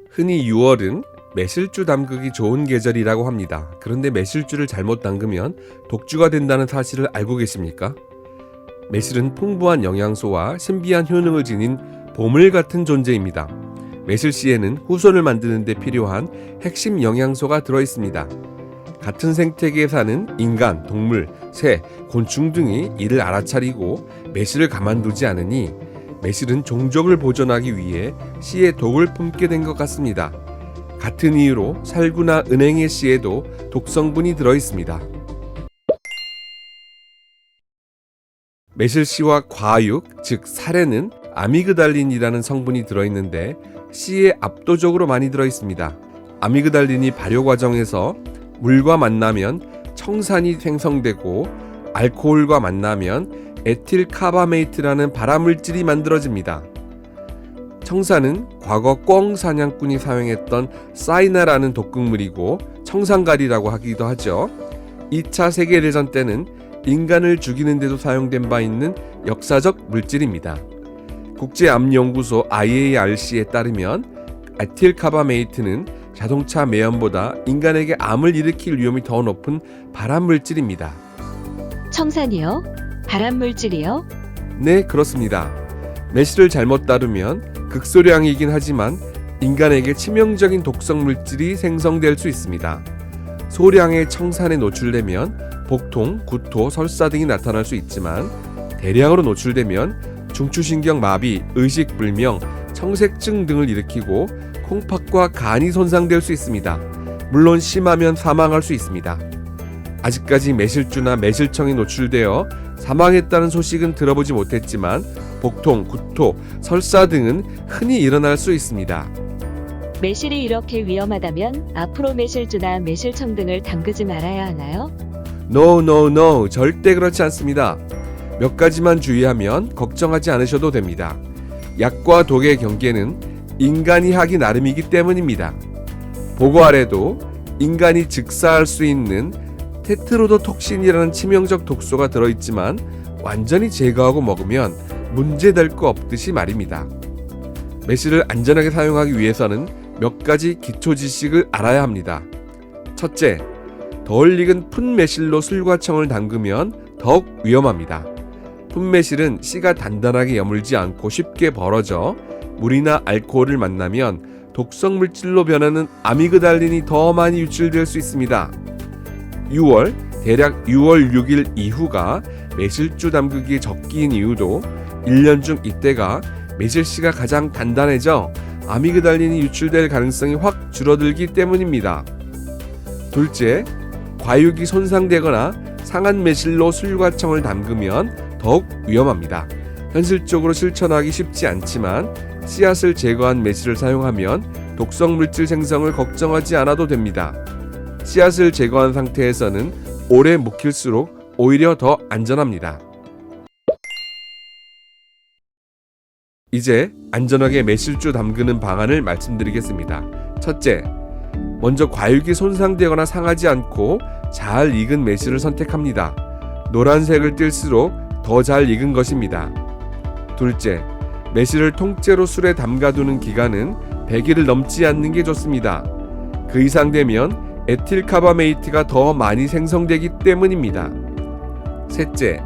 흔히 6월은 매실주 담그기 좋은 계절이라고 합니다. 그런데 매실주를 잘못 담그면 독주가 된다는 사실을 알고 계십니까? 매실은 풍부한 영양소와 신비한 효능을 지닌 보물 같은 존재입니다. 매실씨에는 후손을 만드는 데 필요한 핵심 영양소가 들어있습니다. 같은 생태계에 사는 인간, 동물, 새, 곤충 등이 이를 알아차리고 매실을 가만두지 않으니 매실은 종족을 보존하기 위해 씨에 독을 품게 된 것 같습니다. 같은 이유로 살구나 은행의 씨에도 독성분이 들어있습니다. 매실씨와 과육, 즉 살에는 아미그달린이라는 성분이 들어있는데 씨에 압도적으로 많이 들어있습니다. 아미그달린이 발효 과정에서 물과 만나면 청산이 생성되고 알코올과 만나면 에틸카바메이트라는 발암물질이 만들어집니다. 청산은 과거 꿩 사냥꾼이 사용했던 사이나라는 독극물이고 청산가리라고 하기도 하죠. 2차 세계대전 때는 인간을 죽이는 데도 사용된 바 있는 역사적 물질입니다. 국제암연구소 IARC에 따르면 에틸카바메이트는 자동차 매연보다 인간에게 암을 일으킬 위험이 더 높은 발암물질입니다. 청산이요? 발암물질이요? 네, 그렇습니다. 매실을 잘못 다루면 극소량이긴 하지만 인간에게 치명적인 독성 물질이 생성될 수 있습니다. 소량의 청산에 노출되면 복통, 구토, 설사 등이 나타날 수 있지만 대량으로 노출되면 중추신경 마비, 의식불명, 청색증 등을 일으키고 콩팥과 간이 손상될 수 있습니다. 물론 심하면 사망할 수 있습니다. 아직까지 매실주나 매실청이 노출되어 사망했다는 소식은 들어보지 못했지만 복통, 구토, 설사 등은 흔히 일어날 수 있습니다. 매실이 이렇게 위험하다면 앞으로 매실주나 매실청 등을 담그지 말아야 하나요? No, 절대 그렇지 않습니다. 몇 가지만 주의하면 걱정하지 않으셔도 됩니다. 약과 독의 경계는 인간이 하기 나름이기 때문입니다. 보고 아래도 인간이 즉사할 수 있는 테트로도톡신이라는 치명적 독소가 들어있지만 완전히 제거하고 먹으면 문제될 거 없듯이 말입니다. 매실을 안전하게 사용하기 위해서는 몇 가지 기초 지식을 알아야 합니다. 첫째, 덜 익은 풋매실로 술과 청을 담그면 더욱 위험합니다. 풋매실은 씨가 단단하게 여물지 않고 쉽게 벌어져 물이나 알코올을 만나면 독성 물질로 변하는 아미그달린이 더 많이 유출될 수 있습니다. 6월, 대략 6월 6일 이후가 매실주 담그기의 적기인 이유도 1년 중 이때가 매실씨가 가장 단단해져 아미그달린이 유출될 가능성이 확 줄어들기 때문입니다. 둘째, 과육이 손상되거나 상한 매실로 술과 청을 담그면 더욱 위험합니다. 현실적으로 실천하기 쉽지 않지만 씨앗을 제거한 매실을 사용하면 독성 물질 생성을 걱정하지 않아도 됩니다. 씨앗을 제거한 상태에서는 오래 묵힐수록 오히려 더 안전합니다. 이제 안전하게 매실주 담그는 방안을 말씀드리겠습니다. 첫째, 먼저 과육이 손상되거나 상하지 않고 잘 익은 매실을 선택합니다. 노란색을 띨수록 더 잘 익은 것입니다. 둘째, 매실을 통째로 술에 담가두는 기간은 100일을 넘지 않는 게 좋습니다. 그 이상 되면 에틸카바메이트가 더 많이 생성되기 때문입니다. 셋째,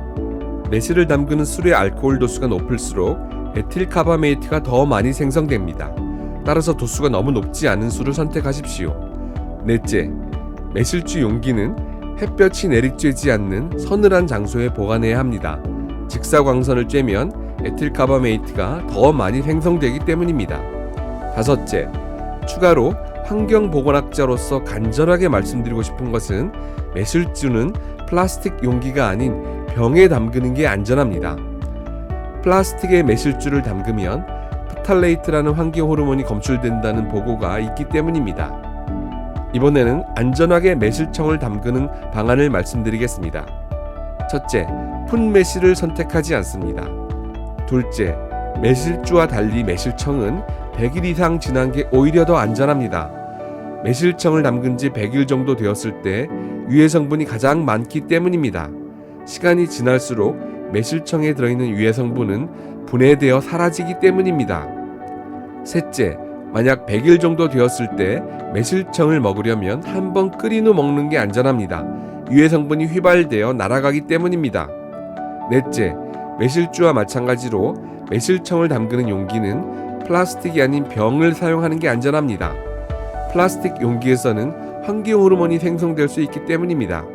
매실을 담그는 술의 알코올 도수가 높을수록 에틸카바메이트가 더 많이 생성됩니다. 따라서 도수가 너무 높지 않은 술을 선택하십시오. 넷째, 매실주 용기는 햇볕이 내리쬐지 않는 서늘한 장소에 보관해야 합니다. 직사광선을 쬐면 에틸카바메이트가 더 많이 생성되기 때문입니다. 다섯째, 추가로 환경보건학자로서 간절하게 말씀드리고 싶은 것은 매실주는 플라스틱 용기가 아닌 병에 담그는 게 안전합니다. 플라스틱에 매실주를 담그면 프탈레이트라는 환기 호르몬이 검출된다는 보고가 있기 때문입니다. 이번에는 안전하게 매실청을 담그는 방안을 말씀드리겠습니다. 첫째, 풋매실을 선택하지 않습니다. 둘째, 매실주와 달리 매실청은 100일 이상 지난 게 오히려 더 안전합니다. 매실청을 담근 지 100일 정도 되었을 때 유해 성분이 가장 많기 때문입니다. 시간이 지날수록 매실청에 들어있는 유해 성분은 분해되어 사라지기 때문입니다. 셋째, 만약 100일 정도 되었을 때 매실청을 먹으려면 한번 끓인 후 먹는 게 안전합니다. 유해 성분이 휘발되어 날아가기 때문입니다. 넷째, 매실주와 마찬가지로 매실청을 담그는 용기는 플라스틱이 아닌 병을 사용하는 게 안전합니다. 플라스틱 용기에서는 환경 호르몬이 생성될 수 있기 때문입니다.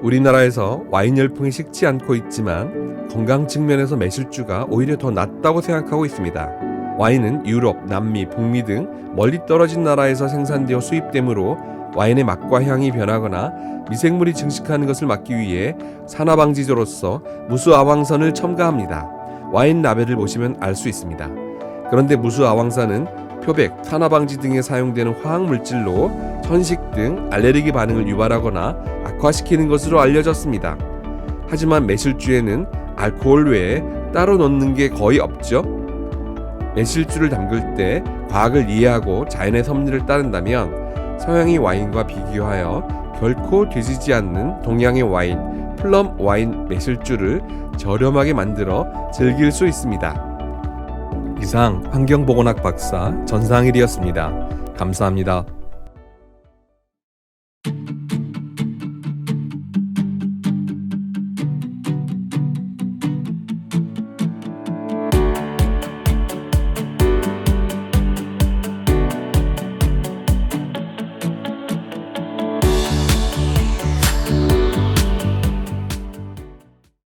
우리나라에서 와인 열풍이 식지 않고 있지만 건강 측면에서 매실주가 오히려 더 낫다고 생각하고 있습니다. 와인은 유럽, 남미, 북미 등 멀리 떨어진 나라에서 생산되어 수입되므로 와인의 맛과 향이 변하거나 미생물이 증식하는 것을 막기 위해 산화방지제로서 무수아황산을 첨가합니다. 와인 라벨을 보시면 알 수 있습니다. 그런데 무수아황산은 표백, 산화방지 등에 사용되는 화학물질로 천식 등 알레르기 반응을 유발하거나 악화시키는 것으로 알려졌습니다. 하지만 매실주에는 알코올 외에 따로 넣는 게 거의 없죠. 매실주를 담글 때 과학을 이해하고 자연의 섭리를 따른다면 서양의 와인과 비교하여 결코 뒤지지 않는 동양의 와인, 플럼 와인 매실주를 저렴하게 만들어 즐길 수 있습니다. 이상 환경보건학 박사 전상일이었습니다. 감사합니다.